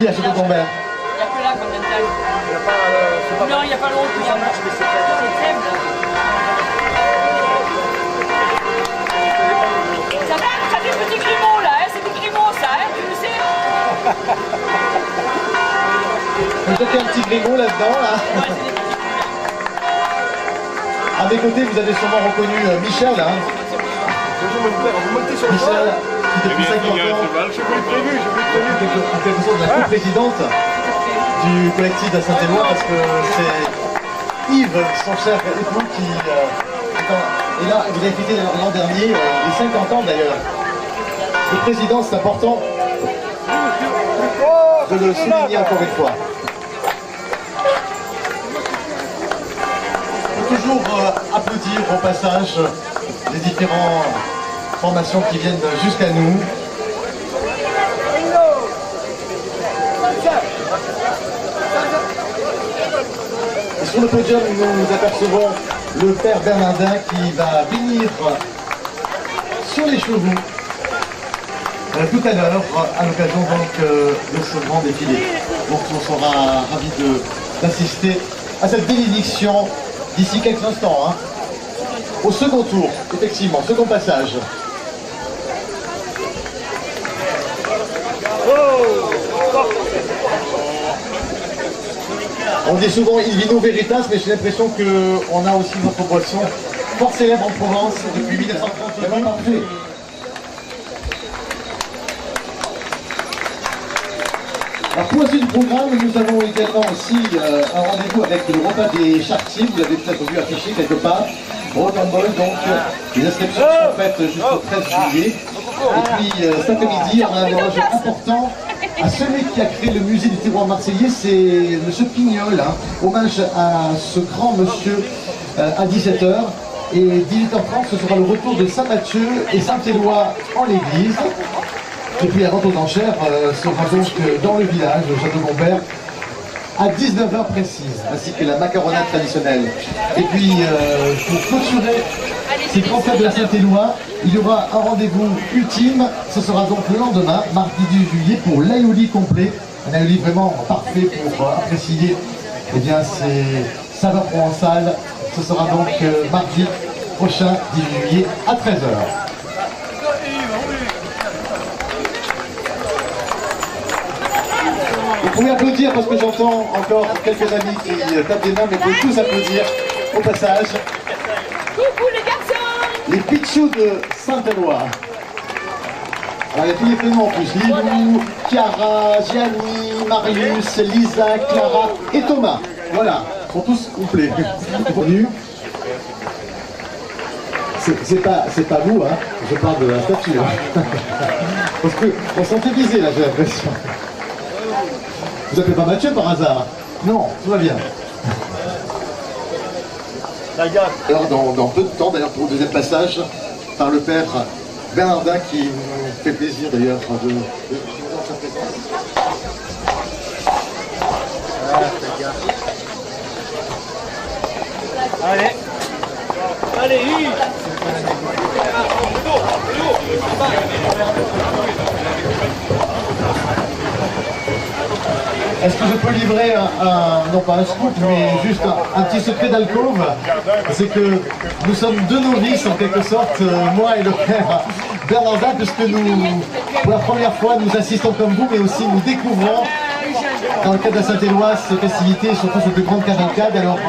Il y a Château-Gombert. Il n'y a que là comme mental. Non, il n'y a pas l'autre. C'est faible. Ça fait petit Grimaud là, hein. C'est des Grimaud ça, hein. Tu le sais. Peut-être qu'il y a un petit Grimaud là-dedans là. À mes côtés, vous avez sûrement reconnu Michel. Hein. Michel, qui depuis 50 ans, en quelque sorte la co-présidente du collectif de Saint-Éloi, parce que c'est Yves, son cher époux, qui est là. Vous avez fêté l'an dernier, les 50 ans d'ailleurs. Le président, c'est important de le souligner encore une fois. Il faut toujours applaudir au passage les différentes formations qui viennent jusqu'à nous. Et sur le podium, nous apercevons le père Bernardin qui va venir sur les chevaux tout à l'heure à l'occasion de ce grand défilé. Donc on sera ravis d'assister à cette bénédiction d'ici quelques instants. Hein. Au second tour, effectivement, second passage. On dit souvent il vino veritas, mais j'ai l'impression qu'on a aussi notre boisson fort célèbre en Provence depuis 1930. Parfait. Alors pour la suite du programme, nous avons également aussi un rendez-vous avec le repas des Chartiers, vous l'avez peut-être vu affiché quelque part. Rocambole, donc les inscriptions sont faites jusqu'au 13 juillet. Et puis cet après-midi, on a un hommage important à celui qui a créé le musée du terroir marseillais, c'est M. Pignol. Hein. Hommage à ce grand monsieur à 17h. Et 18h30, ce sera le retour de Saint-Mathieu et Saint-Éloi en l'église. Et puis la vente aux enchères sera donc dans le village de Château-Gombert à 19h précise, ainsi que la macaronnade traditionnelle. Et puis pour clôturer ces grands fêtes de la Saint-Éloi, il y aura un rendez-vous ultime. Ce sera donc le lendemain, mardi 10 juillet, pour l'aïoli complet. Un aïoli vraiment parfait pour apprécier bien, ces saveurs provençales. Ce sera donc mardi prochain, 10 juillet, à 13h. Vous pouvez applaudir parce que j'entends encore quelques amis qui tapent des mains, mais vous pouvez tous applaudir au passage. Coucou les garçons. Les Pichous de Saint-Éloi. Alors il y a tous les prénoms en plus. Lilou, Chiara, Gianni, Marius, Lisa, Clara et Thomas. Voilà, ils sont tous complets. C'est pas vous, hein. Je parle de la statue. Hein. Parce qu'on s'en fait viser là, j'ai l'impression. Vous appelez pas Mathieu par hasard? Non, tout va bien. Alors dans peu de temps, d'ailleurs pour le deuxième passage, par le père Bernardin qui nous fait plaisir d'ailleurs de sa présence. Allez. Allez, Est-ce que je peux livrer non pas un scoop, mais juste un petit secret d'alcôve? C'est que nous sommes deux novices en quelque sorte, moi et le frère Bernardin, puisque nous, pour la première fois, nous assistons comme vous, mais aussi nous découvrons, dans le cadre de la Saint-Éloi, ces festivités, surtout ces plus grandes cavalcades. Alors,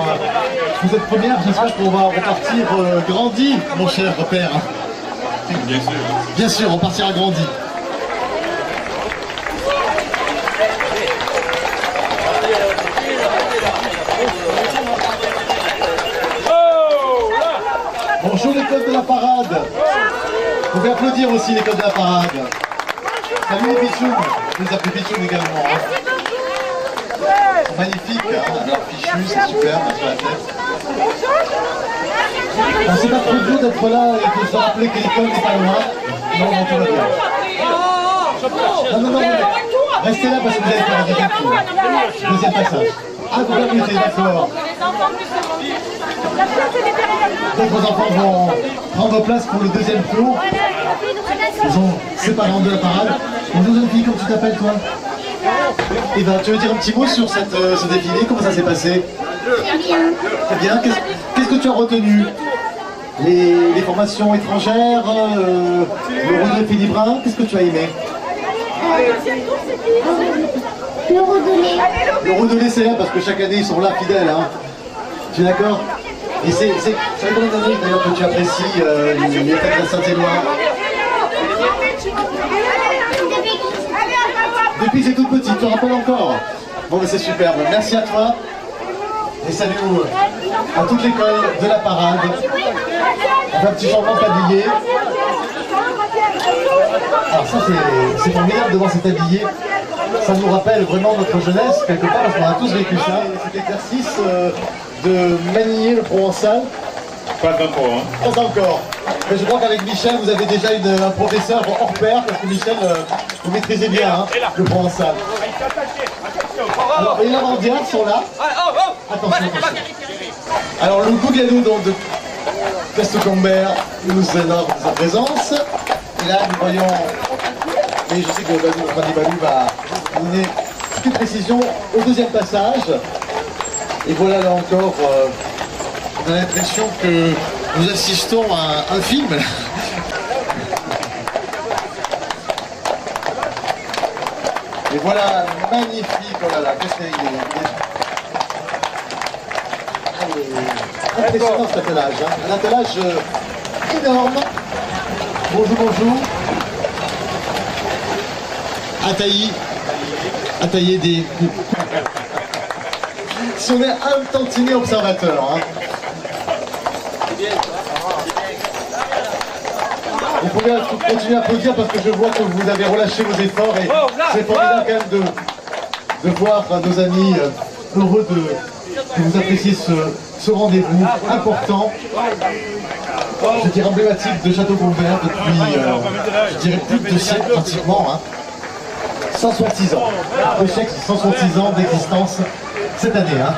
vous êtes première, j'espère qu'on va repartir grandi, mon cher père. Bien sûr. Bien sûr, on partira grandi. Bonjour les codes de la parade. Vous pouvez applaudir aussi les codes de la parade. Salut les bichous. Je les appelle bichous également. Ils sont magnifiques, hein. Leur fichu, c'est super, sur la tête. C'est pas trop dur d'être là et de se rappeler que l'école n'est pas loin. Non, non, tout va bien. Non, restez là parce que vous allez faire un deuxième tour. Deuxième passage. Ah, vous permettez, d'accord. Donc vos enfants vont prendre place pour le deuxième tour. Ils sont séparés en deux la parade. Bonjour jeune fille, comment tu t'appelles toi? Eva, tu veux dire un petit mot sur ce défilé? Comment ça s'est passé? Très bien. Très bien. Qu'est-ce que tu as retenu? Les formations étrangères, le rôle de Philibrin, qu'est-ce que tu as aimé? Le redonner. Le Rodolé, c'est là parce que chaque année ils sont là fidèles. Hein. Tu es d'accord? Et ça fait combien d'années d'ailleurs que tu apprécies les fêtes de Saint-Éloi? Depuis que c'est toute petite, tu te rappelles encore? Bon, mais c'est super. Merci à toi. Et salut à toute l'école de la parade. On fait un petit changement de tablier. Alors ça c'est formidable de voir cet tablier. Ça nous rappelle vraiment notre jeunesse quelque part parce qu'on a tous vécu ça. Cet exercice de manier le provençal. Pas encore, hein. Pas encore. Mais je crois qu'avec Michel, vous avez déjà un professeur hors pair parce que Michel, vous maîtrisez bien hein, le provençal. Alors, et les lavandières sont là. Attention, attention. Alors, le Gouganou donc de Castecombert nous honore de sa présence. Et là, nous voyons, et je sais que Rani Balou va donner toutes les précisions au deuxième passage. Et voilà là encore, on a l'impression que nous assistons à un film. Et voilà, magnifique, oh là là, qu'est-ce qu'il est impressionnant cet attelage, hein. Un attelage énorme. Bonjour, bonjour. Attaillé des... Si on est un tantinet observateur, hein. Vous pouvez continuer à applaudir parce que je vois que vous avez relâché vos efforts et c'est formidable quand même de voir nos amis heureux que vous appréciez ce rendez-vous important, je dirais emblématique de Château-Gombert depuis, je dirais plus de 2 siècles pratiquement, hein. 166 ans. Le chèque, c'est 166 ans d'existence cette année, hein.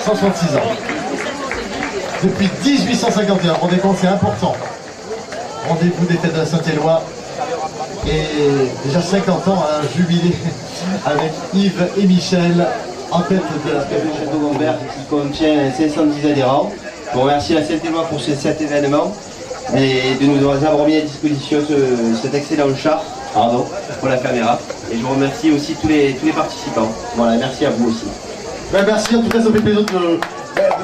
166 ans. Depuis 1851, rendez compte, c'est important. Rendez-vous des fêtes de la Saint-Éloi. Et déjà 50 ans, un jubilé avec Yves et Michel en tête de la fête de Château-Gombert qui contient 510 adhérents. Je remercie la Saint-Éloi pour cet événement et de nous avoir mis à disposition cet excellent char pour la caméra. Et je vous remercie aussi tous les participants. Voilà, merci à vous aussi. Ben merci, en tout cas ça fait plaisir de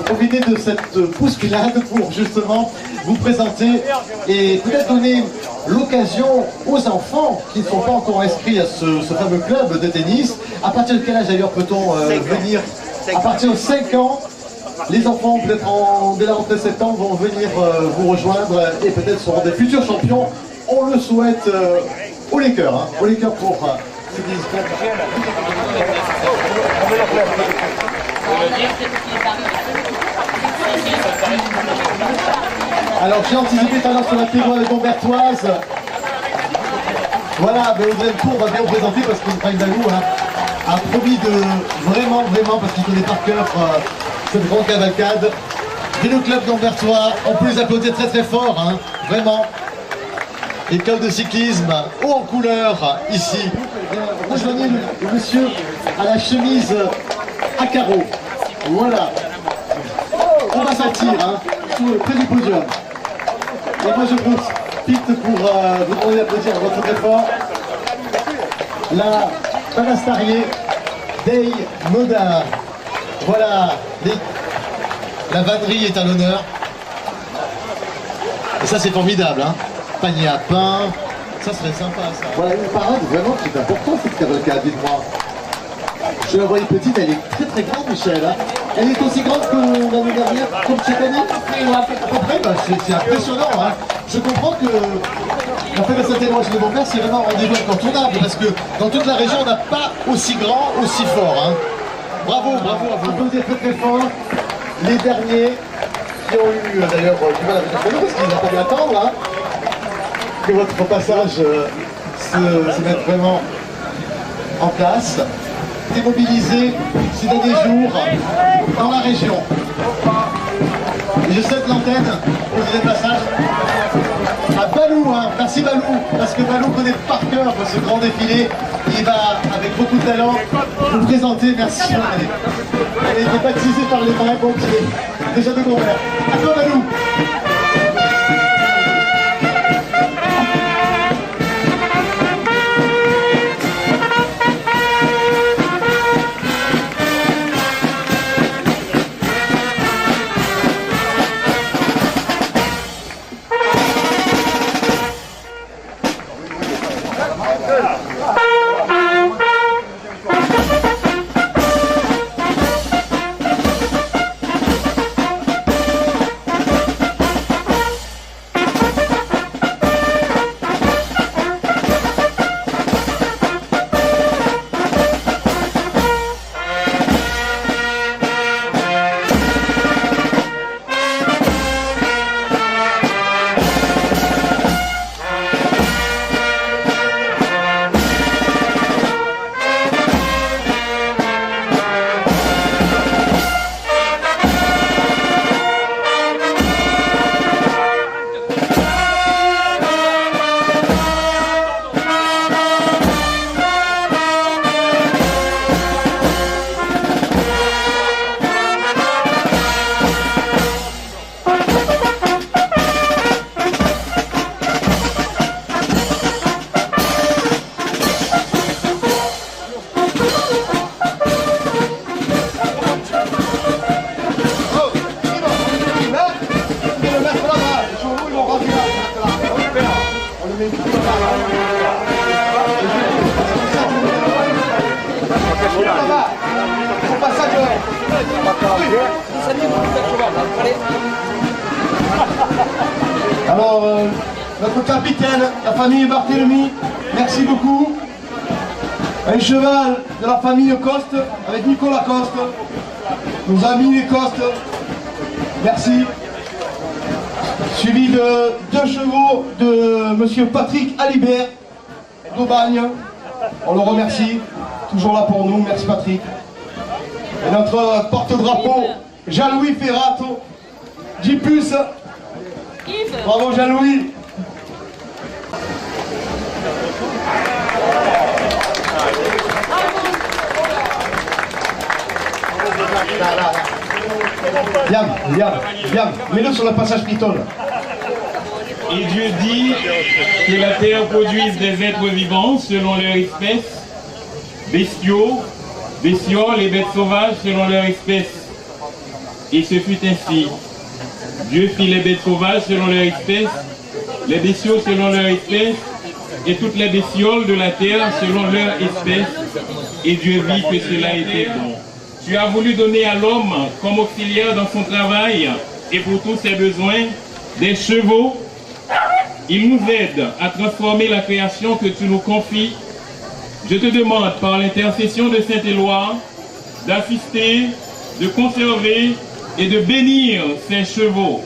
profiter de cette bousculade pour justement vous présenter et peut-être donner l'occasion aux enfants qui ne sont pas encore inscrits à ce fameux club de tennis. À partir de quel âge d'ailleurs peut-on venir? À partir de 5 ans, les enfants peut-être dès la rentrée de septembre vont venir vous rejoindre et peut-être seront des futurs champions. On le souhaite haut les cœurs, hein, haut les cœurs pour tennis. Alors j'ai anticipé tout à l'heure sur la témoin gombertoise. Voilà, mais Audrey Cour va bien vous présenter parce que Franck Dalou a promis de vraiment, parce qu'il connaît par cœur cette grande cavalcade. Vélo Club Gombertois, on peut les applaudir très très fort, hein, vraiment. École de cyclisme, haut en couleur, ici. Rejoignez le monsieur à la chemise à carreaux. Voilà. On va sortir, hein, près du podium. Et moi je profite pour vous demander d'applaudir à votre très fort la Panastarié Day Modard. Voilà, la vannerie est à l'honneur. Et ça c'est formidable, hein. Panier à pain, ça serait sympa ça. Voilà une parade vraiment qui est importante cette cavalcade, dites-moi. Je la voyais petite, elle est très très grande Michel, hein. Elle est aussi grande que l'année dernière, comme cette année. À peu près, bah, c'est impressionnant, hein. Je comprends que la fête de Saint-Éloi chez les Gombertois, c'est vraiment un rendez-vous incontournable parce que dans toute la région, on n'a pas aussi grand, aussi fort, hein. Bravo, bravo à vous. Applaudissez très très fort les derniers qui ont eu d'ailleurs du mal avec le parce qu'ils n'ont pas dû attendre, hein, que votre passage se mette vraiment en place. Démobilisé ces derniers jours dans la région. Et je cède l'antenne au deuxième passage à Balou, hein. Merci Balou, parce que Balou connaît par cœur ce grand défilé qui va, avec beaucoup de talent, vous présenter. Merci. Elle est baptisée par les mains, donc c'est déjà de gros verre. Accorde à nous. Alors, notre capitaine, la famille Barthélemy, merci beaucoup. Un cheval de la famille Coste, avec Nicolas Coste, nos amis les Costes, merci. Suivi de 2 chevaux de monsieur Patrick Alibert d'Aubagne, on le remercie, toujours là pour nous, merci Patrick. Et notre porte-drapeau, Jean-Louis Ferrato, J-Plus. Bravo Jean-Louis. Viens, mets-le sur le passage piton. Et Dieu dit que la terre produise des êtres vivants selon leur espèce, bestioles et bêtes sauvages selon leur espèce. Et ce fut ainsi. Dieu fit les bêtes sauvages selon leur espèce, les bestioles selon leur espèce, et toutes les bestioles de la terre selon leur espèce. Et Dieu vit que cela était bon. Tu as voulu donner à l'homme comme auxiliaire dans son travail et pour tous ses besoins des chevaux. Il nous aide à transformer la création que tu nous confies. Je te demande par l'intercession de Saint-Éloi d'assister, de conserver et de bénir ces chevaux.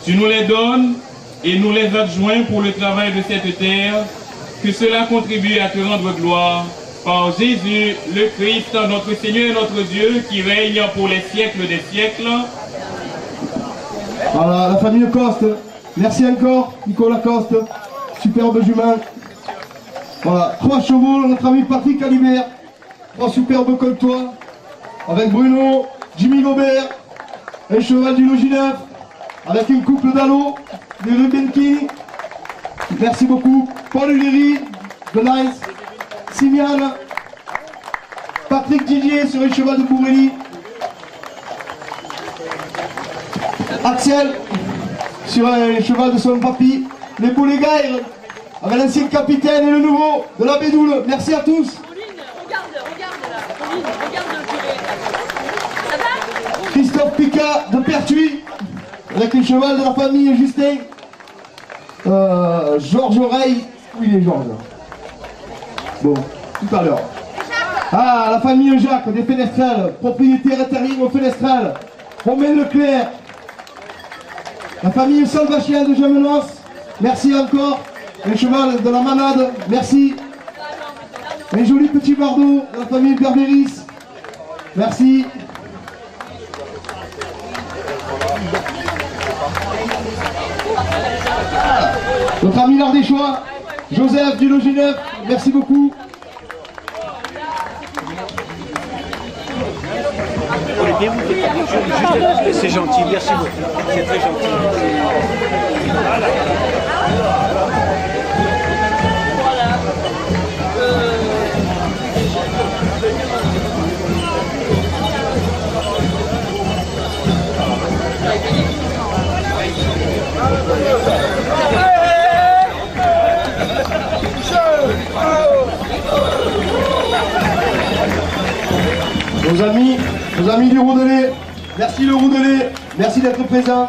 Tu nous les donnes et nous les adjoins pour le travail de cette terre. Que cela contribue à te rendre gloire. Par Jésus, le Christ, notre Seigneur et notre Dieu, qui règne pour les siècles des siècles. Voilà, la famille Coste. Merci encore, Nicolas Coste. Superbe jument. Voilà, 3 chevaux, notre ami Patrick Alibert. 3 superbes coltois. Avec Bruno, Jimmy Gobert. Un cheval du Logis 9. Avec une couple d'Allo, des Rubenki. Merci beaucoup. Paul Uléry, de Nice. Simian, Patrick Didier sur un cheval de Bourrelli, Axel sur un cheval de son papy, les Boulégaires avec l'ancien capitaine et le nouveau de la Bédoule. Merci à tous. Regarde là, regarde le curé. Ça va? Christophe Picat de Pertuis avec les chevals de la famille Justin. Georges Oreille, où il est Georges? Bon, tout à l'heure. Ah, la famille Jacques des Fenestrelles, propriétaire intérim aux Fenestrelles. Romain Leclerc. La famille Salvachien de Jamenos, merci encore. Un cheval de la Manade, merci. Un joli petit bardeau de la famille Berbéris, merci. Notre ami l'Ardéchois, Joseph du Logis 9, merci beaucoup. Levez-vous, c'est gentil, merci beaucoup. C'est très gentil. Nos amis du Roudelet, merci le Roudelet, merci d'être présent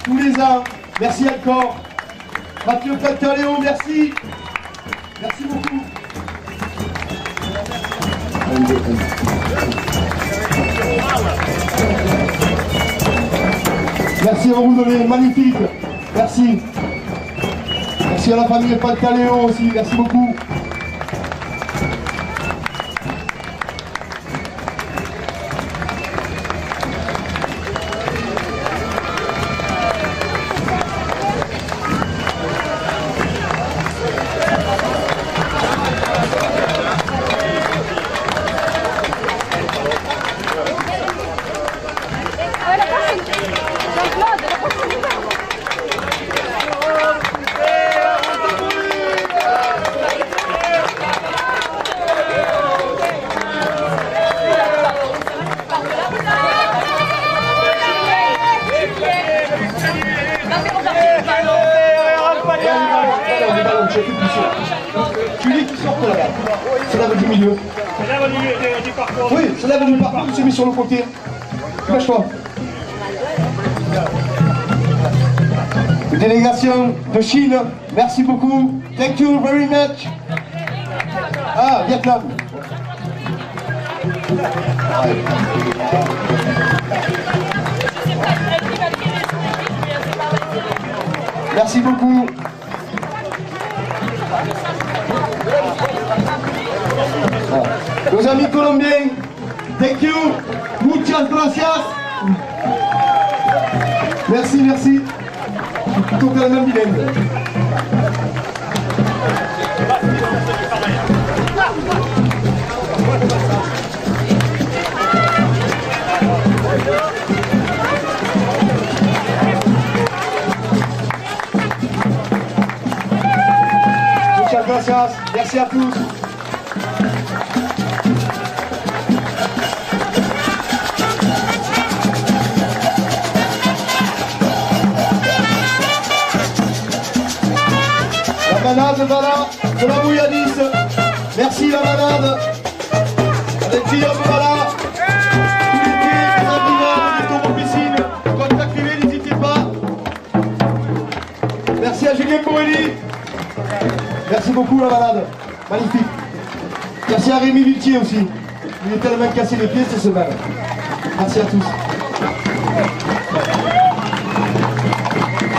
tous les ans, merci encore. Mathieu Pantaléo, merci. Merci beaucoup. Merci au Roudelet, magnifique. Merci. Merci à la famille Pantaléo aussi, merci beaucoup. Tu dis qui sortent là-bas. C'est la du milieu. C'est là du parcours. Oui, c'est la du parcours, tu mis sur le côté. Lâche-toi. Délégation de Chine, merci beaucoup. Thank you very much. Ah, Vietnam. Merci beaucoup. Nos amis colombiens, thank you, muchas gracias. Merci, merci. Plutôt que la même bilingue. Muchas gracias, merci à tous. La manade voilà, de la bouilladisse. Merci la manade. Avec Guillaume voilà. Tout l'été, la brigade, des tours aux piscines. Contactez-les, n'hésitez pas. Merci à Julien Borelli. Merci beaucoup la manade. Magnifique. Merci à Rémi Vitier aussi. Il est tellement cassé les pieds cette semaine. Merci à tous.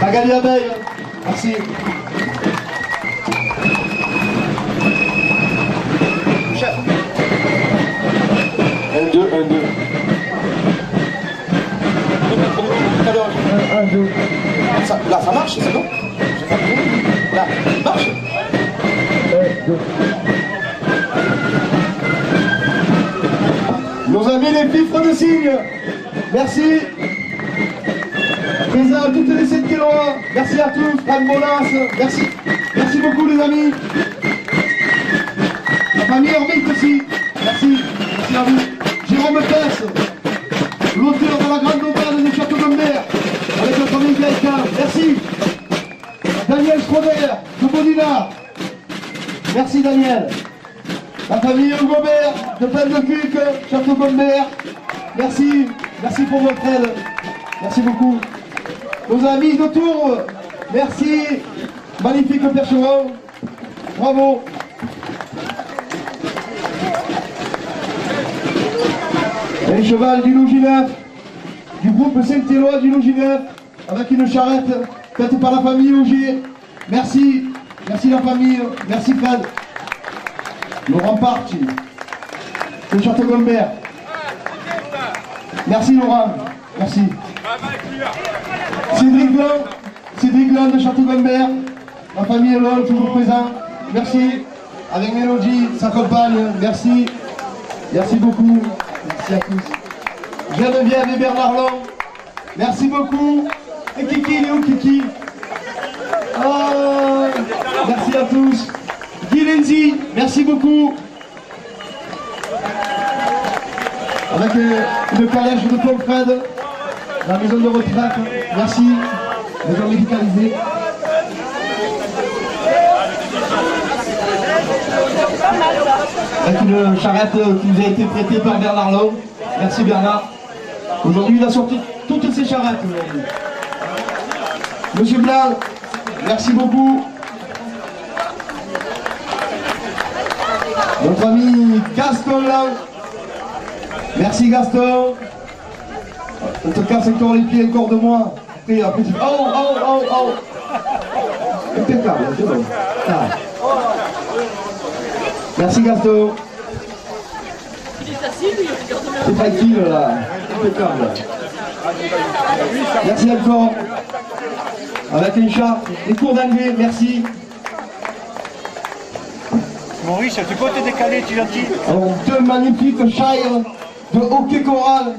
Magali Abeille. Merci. Chef. 1, 2, 1, 2. Alors, 1, 2. Là, ça marche, c'est bon? Là, il marche? 1, 2. Nos amis les fifres de cygne, merci. Présent à toutes les 7 kilois, merci à tous, Franck Bonas, merci. Merci beaucoup les amis. La famille Ormic aussi, merci. Merci à vous. Jérôme Pesse, l'auteur de la grande auberge de Château-Gombert, avec notre famille Gaëtan, merci. Daniel Schroeder, de Bodina, merci Daniel. La famille Gobert, de Plaine de Cuc, Château-Gombert, merci. Merci pour votre aide, merci beaucoup. Nos amis de Tours, merci. Magnifique percheron, bravo. Et le cheval du Lougineuf, du groupe Saint-Éloi du Lougineuf, avec une charrette faite par la famille Augier. Merci, merci la famille, merci Fred. Laurent Parti, de Château-Gombert. Merci Laurent, merci. Cédric Blanc de Château-Gombert, la famille Elol, toujours présent. Merci, avec Mélodie, sa compagne, merci. Merci beaucoup, merci à tous. Geneviève et Bernard Long. Merci beaucoup. Et Kiki, il est où Kiki? Oh, merci à tous. Guy Lenzi, merci beaucoup. Avec une calèche de Paul Fred, la maison de retraite. Merci. Maison médicalisée. Avec une charrette qui nous a été prêtée par Bernard Long. Merci Bernard. Aujourd'hui, il a sorti toutes ses charrettes. Monsieur Blanc, merci beaucoup. Notre ami Gaston Lang. Merci Gaston. En tout cas, c'est encore les pieds encore de moi. Et un petit... Oh, oh, oh, oh. Impeccable, c'est bon. Ah. Merci Gaston. C'est tranquille là. Impeccable. Merci encore. Avec un chat, les cours d'anglais, merci. Maurice, tu peux te décaler, tu gentil? Alors, deux magnifiques chires de hockey choral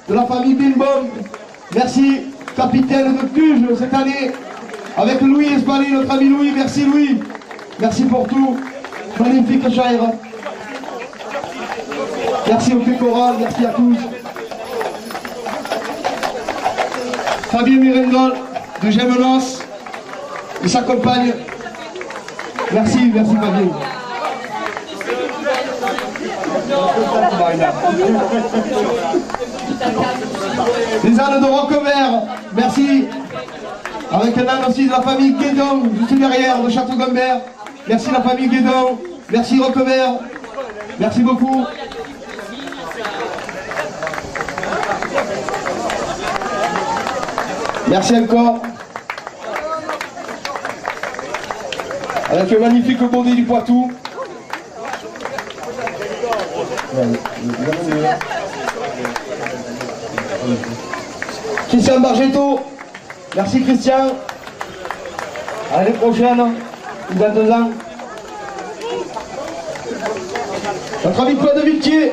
de la famille Bim Bom. Merci, capitaine de Cuge cette année. Avec Louis Espali, notre ami Louis. Merci Louis. Merci pour tout. Magnifique chire. Merci hockey choral, merci à tous. Fabien Mirendol de Gemenos et sa compagne. Merci, merci Fabien. Les ânes de Roquevert, merci. Avec un âne aussi de la famille Guédon, juste derrière, de Château-Gombert. Merci la famille Guédon, merci Roquevert, merci beaucoup. Merci encore. Avec le magnifique bonnet du Poitou. Christian Bargetto. Merci Christian. À l'année prochaine, ou dans 2 ans. Notre ami Claude Viltier,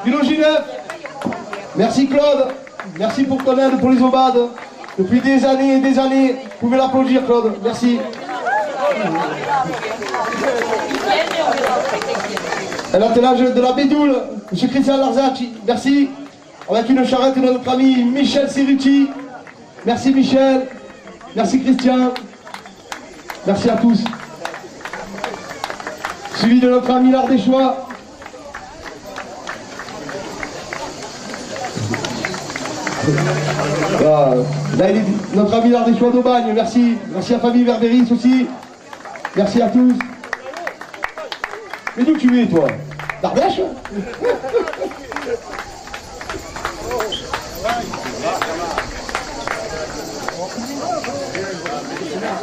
Vilo Gineux. Merci Claude. Merci pour ton aide pour les obades. Depuis des années et des années. Vous pouvez l'applaudir Claude. Merci. L'attelage de la Bédoule, M. Christian Larzacci, merci. Avec une charrette de notre ami Michel Cerruti. Merci Michel. Merci Christian. Merci à tous. Suivi de notre ami l'Ardéchois. Là, il est notre ami l'Ardéchois d'Aubagne, merci. Merci à famille Verberis aussi. Merci à tous. Mais d'où tu es, toi? D'Ardèche?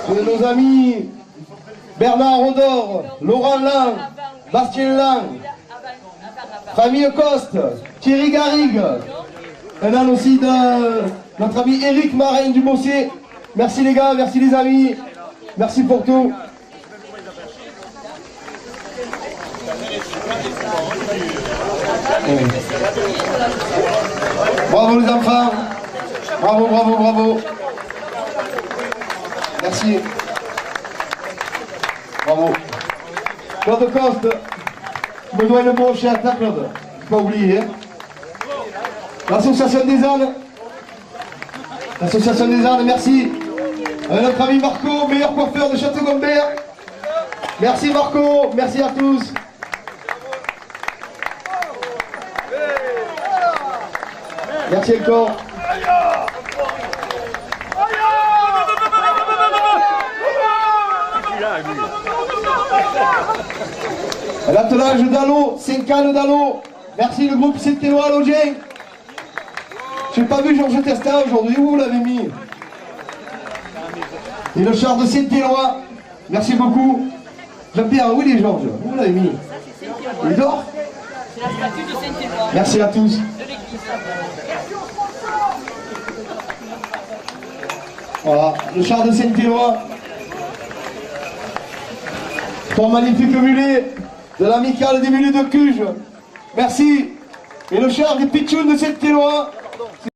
De nos amis Bernard Rodor, Laurent Lang, Bastien Lang, famille Coste, Thierry Garrigue, un âne aussi de notre ami Eric Marin du Bossé. Merci les gars, merci les amis, merci pour tout. Bravo les enfants, bravo, bravo, bravo. Merci. Bravo. Claude Coste, me doit le bon chef, hein, Claude. Pas oublier. Hein. L'association des ânes. L'association des ânes, merci. Notre ami Marco, meilleur coiffeur de Château-Gombert. Merci Marco, merci à tous. Merci encore. L'attelage d'Allo, 5 cannes d'Allo. Merci le groupe Saint-Éloi Logien. Je n'ai pas vu Georges Testin aujourd'hui, où vous l'avez mis? Et le char de Saint-Éloi. Merci beaucoup. Jean-Pierre, où il est Georges? Où vous l'avez mis? Il dort? C'est la statue de Saint-Éloi. Merci à tous. De l'église. Voilà, le char de Saint-Éloi. 3 magnifiques mulets de l'amicale des mulets de Cuge. Merci. Et le char des pitchouns de Saint-Éloi. pardon.